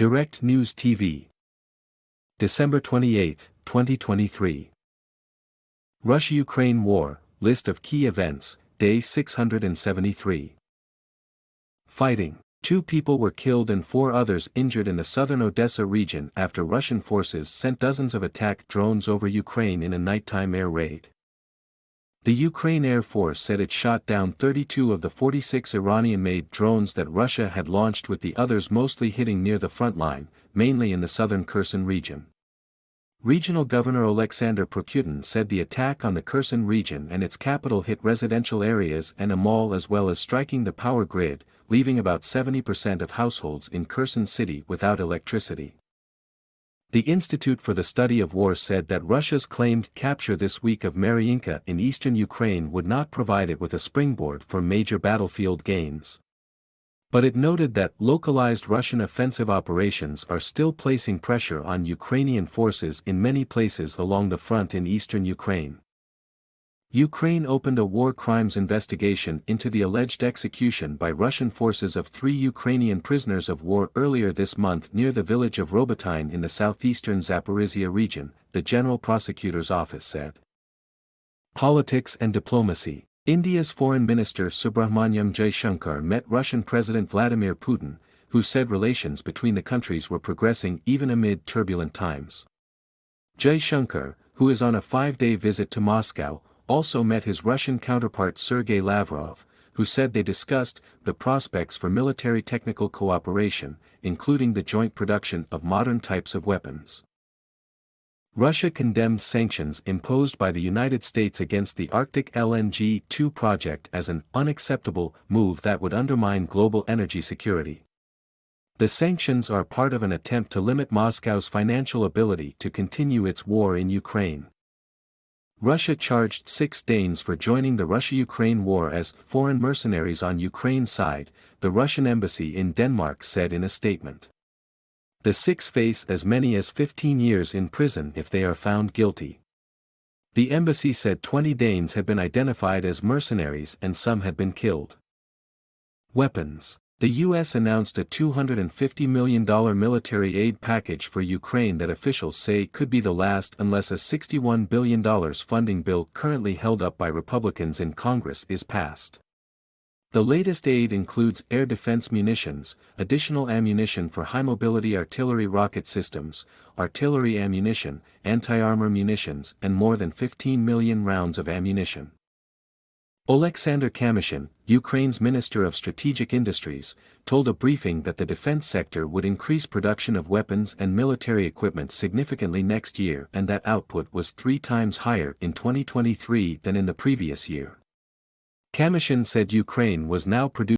Direct News TV. December 28, 2023. Russia-Ukraine War, List of Key Events, Day 673. Fighting. 2 people were killed and 4 others injured in the southern Odessa region after Russian forces sent dozens of attack drones over Ukraine in a nighttime air raid. The Ukraine Air Force said it shot down 32 of the 46 Iranian-made drones that Russia had launched, with the others mostly hitting near the front line, mainly in the southern Kherson region. Regional Governor Oleksandr Prokudin said the attack on the Kherson region and its capital hit residential areas and a mall, as well as striking the power grid, leaving about 70% of households in Kherson city without electricity. The Institute for the Study of War said that Russia's claimed capture this week of Mariinka in eastern Ukraine would not provide it with a springboard for major battlefield gains. But it noted that localized Russian offensive operations are still placing pressure on Ukrainian forces in many places along the front in eastern Ukraine. Ukraine opened a war crimes investigation into the alleged execution by Russian forces of 3 Ukrainian prisoners of war earlier this month near the village of Robotyne in the southeastern Zaporizhia region, the General Prosecutor's Office said. Politics and diplomacy. India's Foreign Minister Subrahmanyam Jaishankar met Russian President Vladimir Putin, who said relations between the countries were progressing even amid turbulent times. Jaishankar, who is on a 5-day visit to Moscow, also met his Russian counterpart Sergei Lavrov, who said they discussed the prospects for military technical cooperation, including the joint production of modern types of weapons. Russia condemned sanctions imposed by the United States against the Arctic LNG 2 project as an unacceptable move that would undermine global energy security. The sanctions are part of an attempt to limit Moscow's financial ability to continue its war in Ukraine. Russia charged 6 Danes for joining the Russia-Ukraine war as foreign mercenaries on Ukraine's side, the Russian embassy in Denmark said in a statement. The 6 face as many as 15 years in prison if they are found guilty. The embassy said 20 Danes had been identified as mercenaries and some had been killed. Weapons. The U.S. announced a $250 million military aid package for Ukraine that officials say could be the last unless a $61 billion funding bill currently held up by Republicans in Congress is passed. The latest aid includes air defense munitions, additional ammunition for high-mobility artillery rocket systems, artillery ammunition, anti-armor munitions, and more than 15 million rounds of ammunition. Oleksandr Kamyshin, Ukraine's Minister of Strategic Industries, told a briefing that the defense sector would increase production of weapons and military equipment significantly next year and that output was 3 times higher in 2023 than in the previous year. Kamyshin said Ukraine was now producing